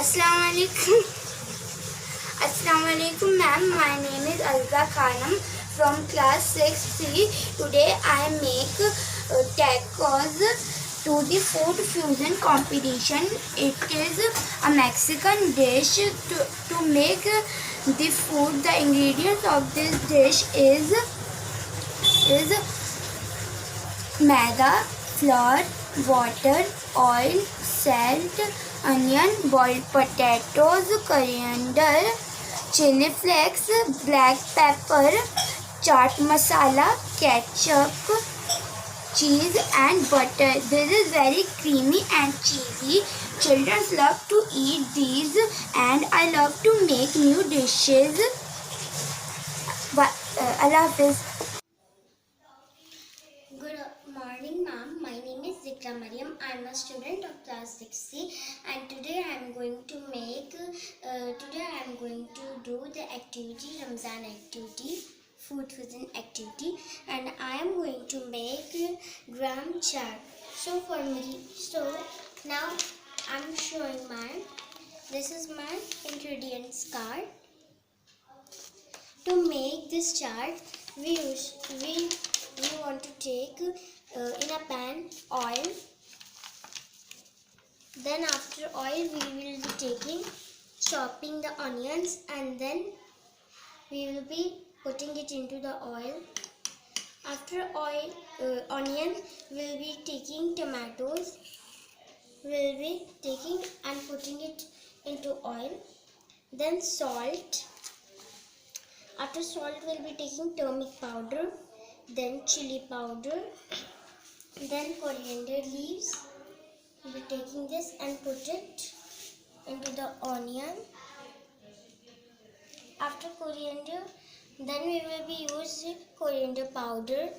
Assalamu alaikum. Assalamu alaikum, ma'am. My name is Alga Khanam from class 6C. Today I make tacos to the food fusion competition. It is a Mexican dish. To make the food, the ingredients of this dish is maida, flour, water, oil, salt, onion, boiled potatoes, coriander, chili flakes, black pepper, chaat masala, ketchup, cheese and butter. This is very creamy and cheesy. Children love to eat these and I love to make new dishes. Allah Hafiz. Good morning, ma'am. My name is Zikra Mariam. I am a student of class 6C, and today I am going to do the activity, Ramzan activity, food fusion activity, and I am going to make gram chaat. So now I'm showing this is my ingredients card. To make this chaat, we want to take in a pan oil. Then after oil we will be chopping the onions, and then we will be putting it into the oil. After onion, we will be taking tomatoes. We will be taking and putting it into oil. Then salt. After salt, we will be taking turmeric powder, then chili powder, then coriander leaves. We'll be taking this and put it into the onion. After coriander, then we will be using coriander powder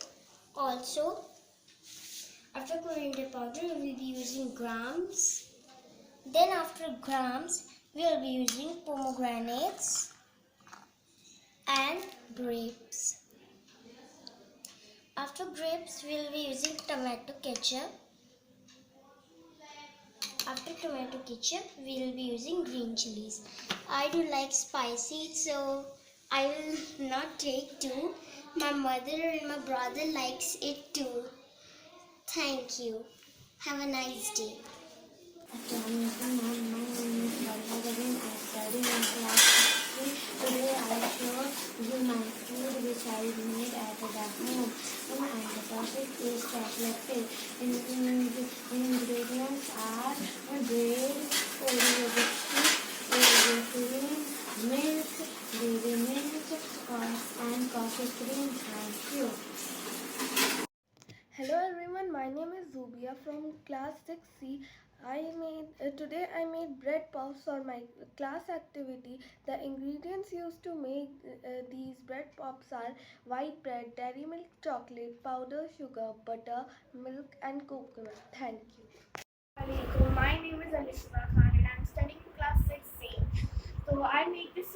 also. After coriander powder, we will be using grams. Then after grams, we will be using pomegranates and grapes. After grapes, we will be using tomato ketchup. After tomato ketchup, we will be using green chilies. I do like spicy, so I will not take two. My mother and my brother likes it too. Thank you. Have a nice day. Today I show you my food which I made at the home, and the topic is chocolate cake. Ingredients are bread, Oreo biscuit, Oreo cream, milk, dairy milk, and coffee cream. Thank you. Hello everyone, my name is Zubia from class 6C. Today I made bread puffs for my class activity. The ingredients used to make these bread puffs are white bread, dairy milk, chocolate, powder, sugar, butter, milk and coconut. Thank you. Alaikum. My name is Alishma Khan and I'm studying in class 6C. So I make this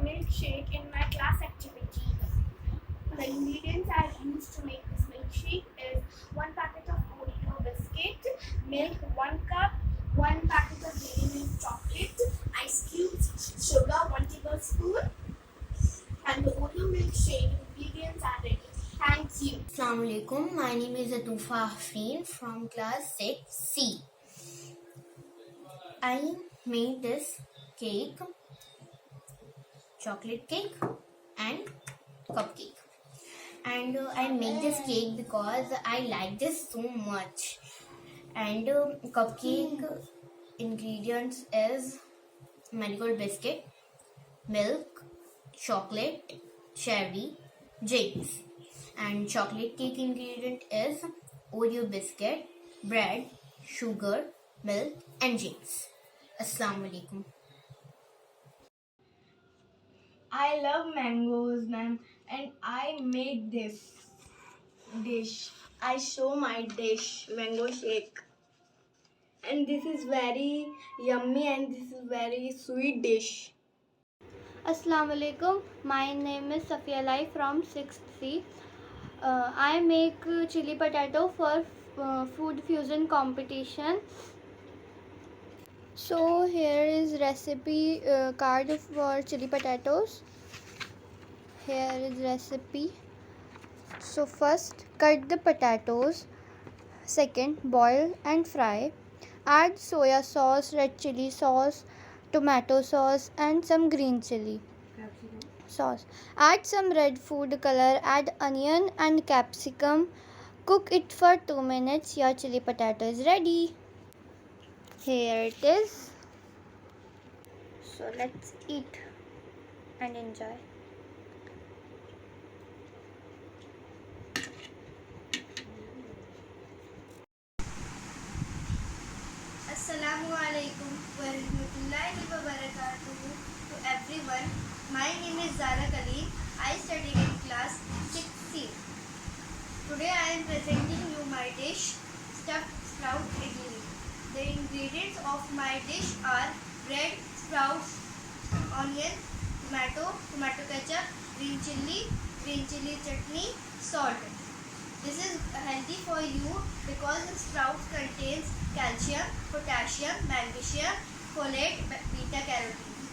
milkshake in my class activity. The ingredients I used to make this milkshake is 1 packet of Oreo biscuit, milk 1 cup, 1 packet of dairy milk chocolate, ice cubes, sugar 1 tablespoon, and the Oreo milkshake ingredients are ready. Thank you. Assalamu alaikum. My name is Atufa Hafeen from class 6C. I made this cake, chocolate cake and cupcake. And I make this cake because I like this so much. And cupcake ingredients is marigold biscuit, milk, chocolate, cherry, James. And chocolate cake ingredient is Oreo biscuit, bread, sugar, milk and James. Assalamu alaikum. I love mangoes, ma'am, and I made this dish. I show my dish, mango shake. And this is very yummy and this is very sweet dish. Assalamu alaikum. My name is Safia Lai from 6th C. I make chili potato for food fusion competition. So here is recipe card for chili potatoes. Here is recipe. So first cut the potatoes. Second, boil and fry. Add soya sauce, red chili sauce, tomato sauce, and some green chili sauce. Add some red food color, add onion and capsicum. Cook it for 2 minutes. Your chili potato is ready. Here it is. So let's eat and enjoy. Assalamualaikum warahmatullahi wabarakatuh to everyone. My name is Zara Khalil. I study in class 6C. Today I am presenting you my dish, stuffed sprout idli. The ingredients of my dish are bread, sprouts, onion, tomato ketchup, green chilli chutney, salt. This is healthy for you because the sprouts contains calcium, potassium, magnesium, folate, beta carotene.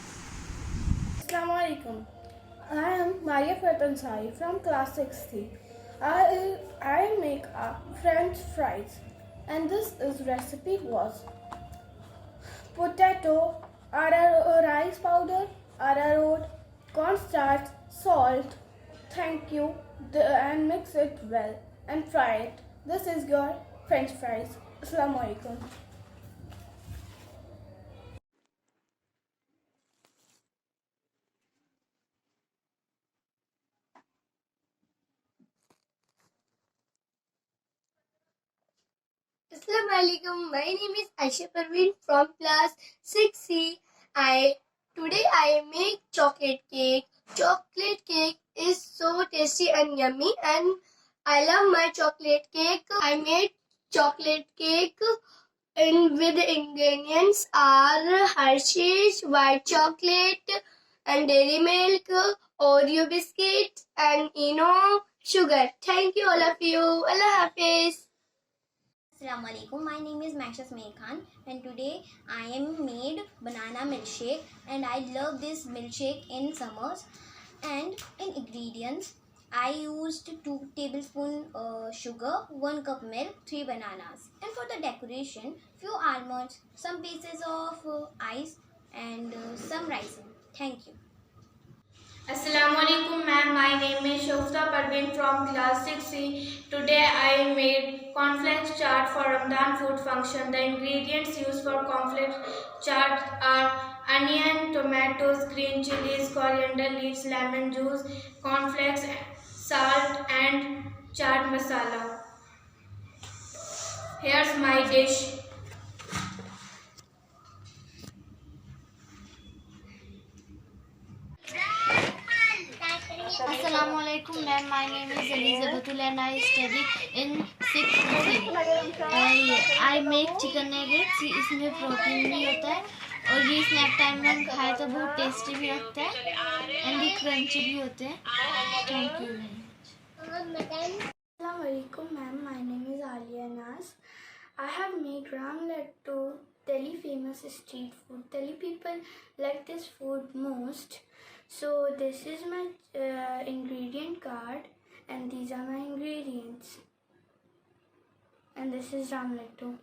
Assalamu alaikum. I am Maria Fatansari from class 6C. I make French fries, and this is recipe was potato, rice powder, arrowroot, cornstarch, salt. Thank you, and mix it well and fry it. This is your French fries. Assalamu alaikum. Assalamualaikum. My name is Aisha Parveen from class 6C. Today I make chocolate cake. Chocolate cake is so tasty and yummy, and I love my chocolate cake. I made chocolate cake and with ingredients are Hershey's white chocolate and dairy milk, Oreo biscuit and sugar. Thank you all of you. Allah Hafiz. Assalamualaikum. My name is Maksha Smear Khan, and today I am made banana milkshake, and I love this milkshake in summers. And in ingredients, I used 2 tablespoons sugar, 1 cup milk, 3 bananas, and for the decoration, few almonds, some pieces of ice, and some rice. Thank you. Assalamualaikum ma'am, my name is Shofta Parveen from class 6C. Today I made cornflakes chaat for Ramadan food function. The ingredients used for cornflakes chaat are onion, tomatoes, green chilies, coriander leaves, lemon juice, cornflakes, salt and chaat masala. Here's my dish. Assalamualaikum ma'am, my name is Eliza Batul and I study in 6th C. I make chicken nuggets. इसमें protein भी होता है और ये snack time में खाए तो बहुत टेस्टी भी लगता है एंड ये क्रंची भी होते हैं. Thank you. Assalamualaikum ma'am, my name is Alia Nas. I have made ram lattu, Delhi famous street food. Delhi people like this food most. So this is my ingredient card, and these are my ingredients. And this is ram lattu.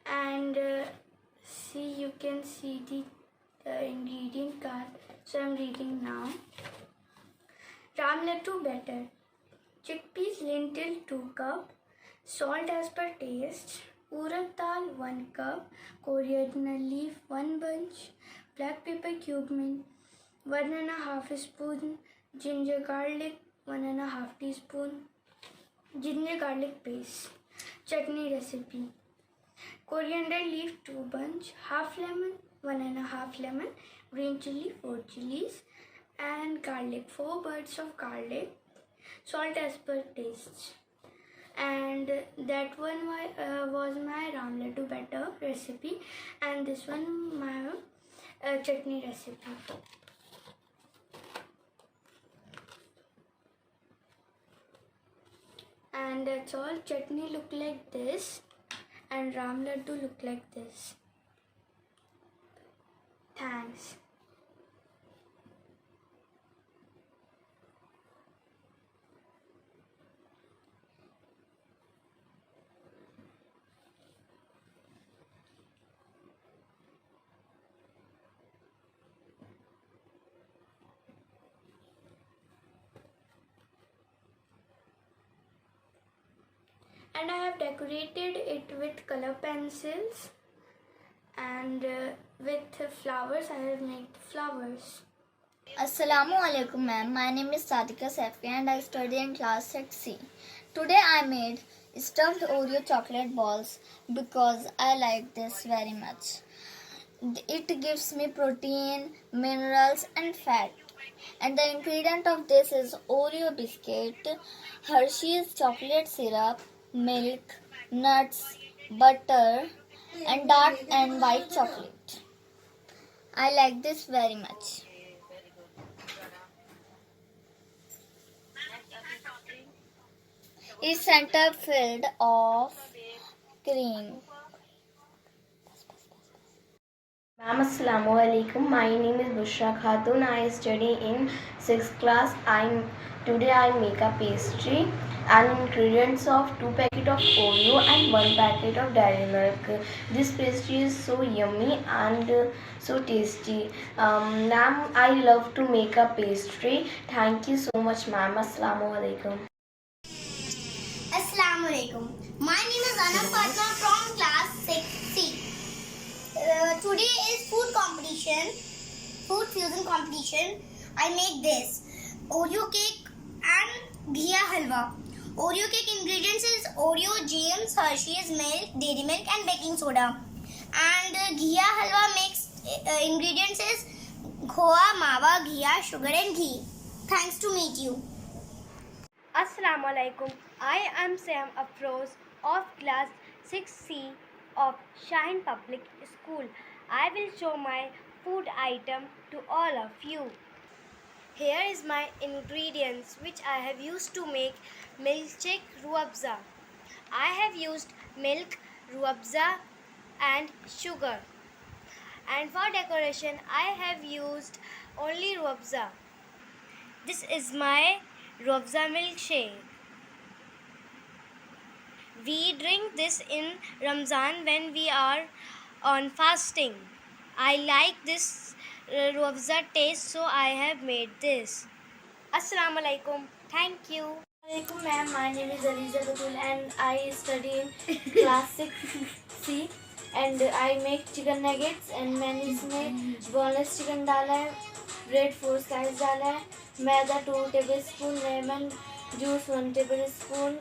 And see, you can see the ingredient card. So I'm reading now. Ram lattu batter. Chickpeas lentil 2 cup. Salt as per taste. Urad dal 1 cup, coriander leaf 1 bunch, black pepper cube mint 1.5 spoon, ginger garlic 1.5 teaspoon, ginger garlic paste. Chutney recipe: coriander leaf 2 bunch, half lemon 1.5 lemon, green chili 4 chilies, and garlic 4 buds of garlic. Salt as per taste. And that one was my ram lattu batter recipe, and this one my chutney recipe. And And that's all. Chutney look like this and Ram Laddu look like this. Thanks. And I have decorated it with color pencils and with flowers. I have made flowers. Assalamu alaikum ma'am. My name is Sadika Safi and I study in class 6C. Today I made stuffed Oreo chocolate balls because I like this very much. It gives me protein, minerals and fat. And the ingredient of this is Oreo biscuit, Hershey's chocolate syrup, milk, nuts, butter and dark and white chocolate. I like this very much. It's center filled of cream. Ma'am, Assalamu alaikum. My name is Bushra Khatun. I study in 6th class. Today I make a pastry and ingredients of 2 packets of Oreo and 1 packet of dairy milk. This pastry is so yummy and so tasty. Ma'am, I love to make a pastry. Thank you so much, ma'am. Assalamu alaikum. Assalamu alaikum. My name is Anna Fatma from class 6C. Today is food fusion competition. I make this Oreo cake and ghee halwa. Oreo cake ingredients is Oreo, jams, Hershey's milk, dairy milk and baking soda. And ghee halwa makes ingredients is khoa, mawa, ghee, sugar and ghee. Thanks to meet you. Assalamu alaikum. I am Sam Afroz of class 6C of Shaheen Public School. I will show my food item to all of you. Here is my ingredients which I have used to make milkshake ruabza. I have used milk, ruabza and sugar. And for decoration I have used only ruabza. This is my ruabza milkshake. We drink this in Ramzan when we are on fasting. I like this ruabza taste, so I have made this. Assalamu alaikum. Thank you. Assalamualaikum ma'am. My name is Aliza Batul and I study in class 6C and I make chicken nuggets and मैंने इसमें boneless chicken डाला है, bread 4 slices डाला है, मैदा 2 tablespoon, lemon juice 1 tablespoon,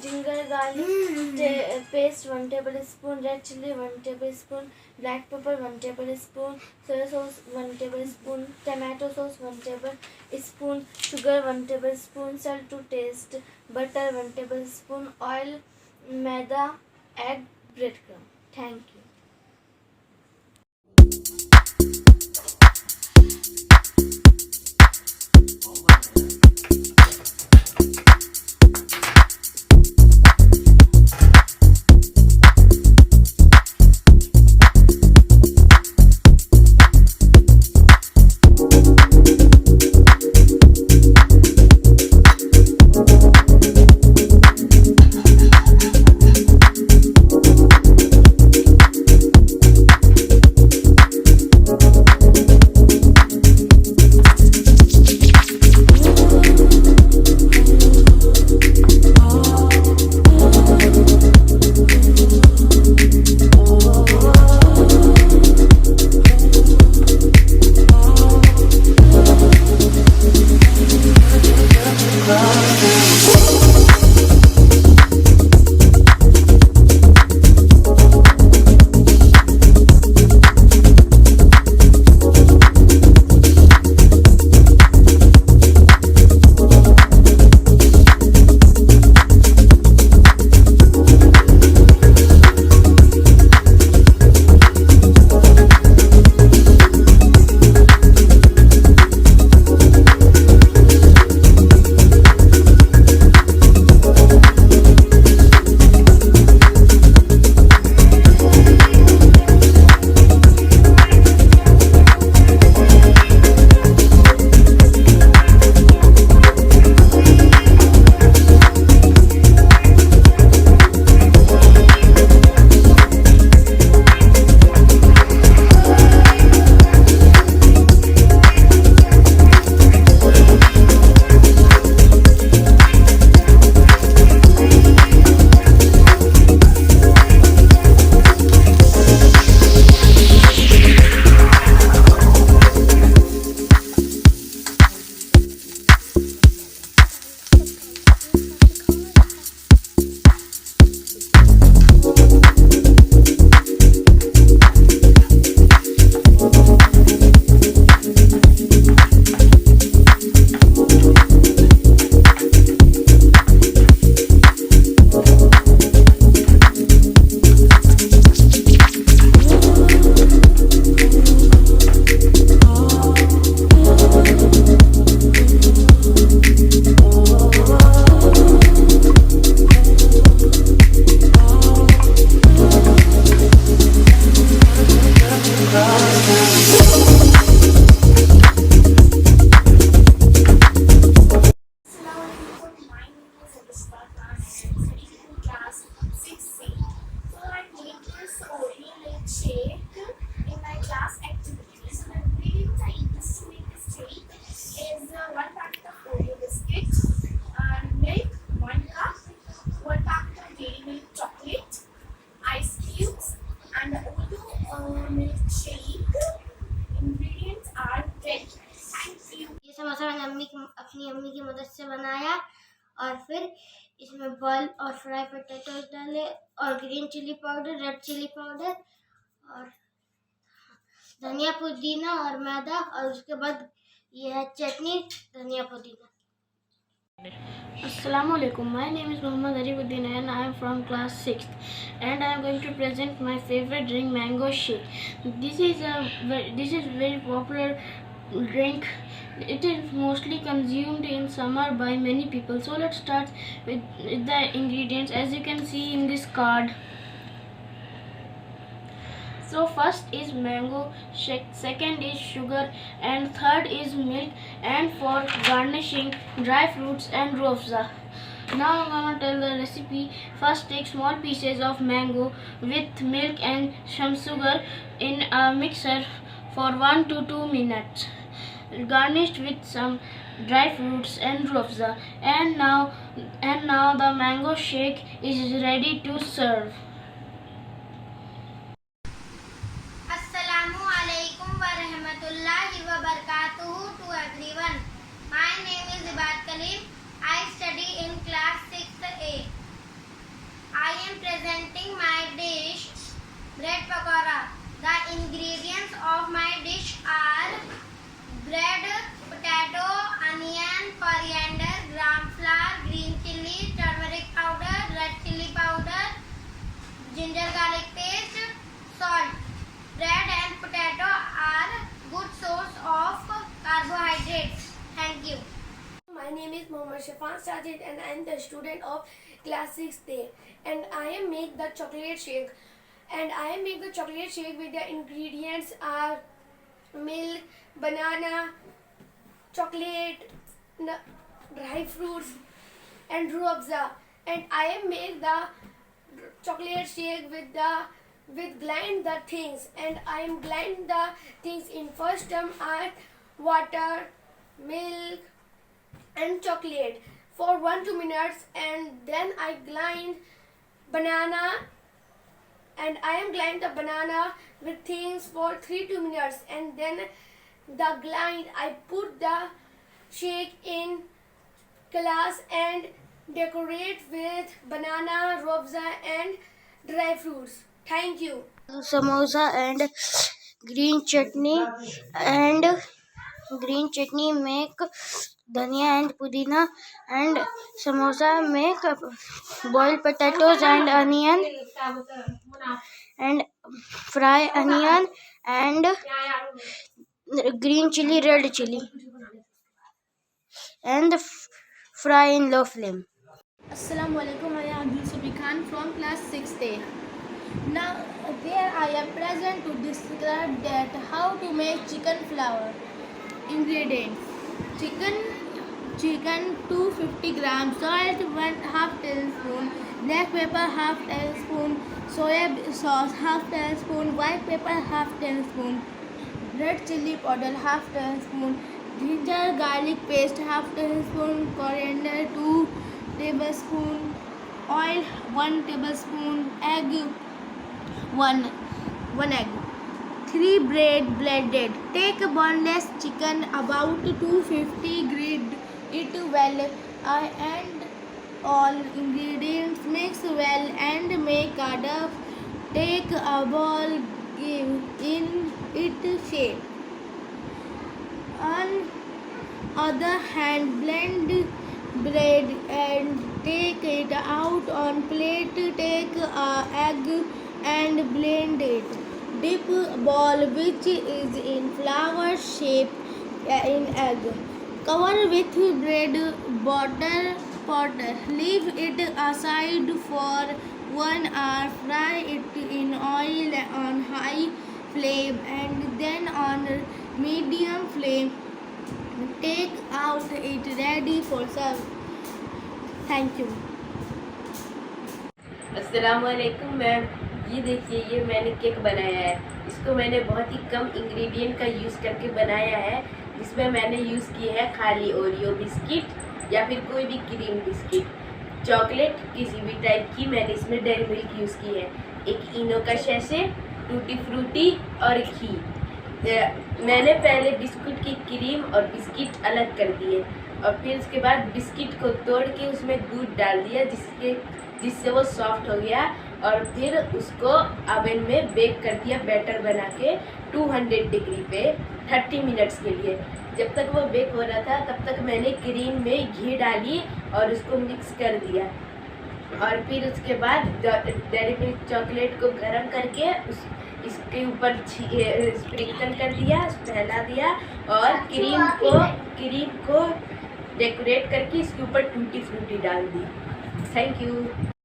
ginger garlic paste 1 tablespoon, red chili 1 tablespoon, black pepper 1 tablespoon, soy sauce 1 tablespoon, tomato sauce 1 tablespoon, sugar 1 tablespoon, salt to taste, butter 1 tablespoon, oil, maida, egg, breadcrumb. Thank you. इसमें boil और fry potatoes डाले और green chilli powder, red chilli powder और धनिया पुदीना और मैदा, और उसके बाद ये है चटनी धनिया पुदीना। Assalamualaikum. My name is Muhammad Arifuddin and I am from class 6th and I am going to present my favorite drink, mango shake. This is very popular drink. It is mostly consumed in summer by many people. So let's start with the ingredients as you can see in this card. So first is mango shake, second is sugar, and third is milk, and for garnishing dry fruits and ruah afza. Now I'm gonna tell the recipe. First take small pieces of mango with milk and some sugar in a mixer for 1 to 2 minutes. Garnished with some dry fruits and ruah afza. And now the mango shake is ready to serve. To everyone. My name is Ibad Kalim. I study in class 6A. I am presenting my dish, bread pakora. The ingredients of my dish are bread, potato, onion, coriander, gram flour, green chili, turmeric powder, red chili powder, ginger garlic paste, salt. Bread and potato are good source of carbohydrates. Thank you. My name is Mohammad Shafan Sajid and I am the student of class 6A and I make the chocolate shake. And I make the chocolate shake with the ingredients are milk, banana, chocolate, dry fruits and ruah afza. And I make the chocolate shake with grind the things, and I am grind the things in first term are water, milk and chocolate for 1-2 minutes, and then I grind banana, and I am grind the banana with things for 3-2 minutes, and then the grind I put the shake in glass and decorate with banana, ruah afza and dry fruits. Thank you. Samosa and green chutney make dhania and pudina, and samosa make boiled potatoes and onion and fry onion and green chili, red chili and fry in low flame. Assalamualaikum. I am Abdul Sabi Khan from class 6A. Now there I am present to describe that how to make chicken flour. Ingredients: chicken 250 grams, salt 1/2 tablespoon, black pepper 1/2 tablespoon, soya sauce 1/2 tablespoon, white pepper 1/2 tablespoon, red chili powder 1/2 tablespoon, ginger garlic paste 1/2 tablespoon, coriander 2 tablespoon, oil 1 tablespoon, egg 1 egg, 3 bread blended. Take a boneless chicken about 250, grate it well and all ingredients mix well and make a dough. Take a ball, give in it shape. On other hand, blend bread and take it out on plate. Take a egg and blend it. Dip ball which is in flower shape in egg. Cover with bread powder. Leave it aside for 1 hour. Fry it in oil on high flame and then on medium flame. Take out it ready for serve. Thank you. अस्सलामुअलैकुम ma'am, ये देखिए ये मैंने cake बनाया है। इसको मैंने बहुत ही कम इंग्रेडिएंट का यूज़ करके बनाया है, जिसमें मैंने यूज़ की है खाली ओरियो बिस्किट या फिर कोई भी क्रीम बिस्किट, चॉकलेट किसी भी टाइप की, मैंने इसमें डेयरी मिल्क यूज़ की है, एक इनो का शैसे, टूटी फ्रूटी और घी। मैंने पहले बिस्कुट की क्रीम और बिस्किट अलग कर दिए, और फिर उसके बाद बिस्किट को तोड़ के उसमें दूध डाल दिया जिससे वो सॉफ्ट हो गया। और फिर उसको ओवन में बेक कर दिया बैटर बना के 200 डिग्री पे 30 मिनट्स के लिए। जब तक वो बेक हो रहा था तब तक मैंने क्रीम में घी डाली और उसको मिक्स कर दिया। और फिर उसके बाद डेयरी मिल्क चॉकलेट को गर्म करके इसके ऊपर स्प्रिंकल कर दिया, फैला दिया और क्रीम को डेकोरेट करके इसके ऊपर टूटी फ्रूटी डाल दी। Thank you.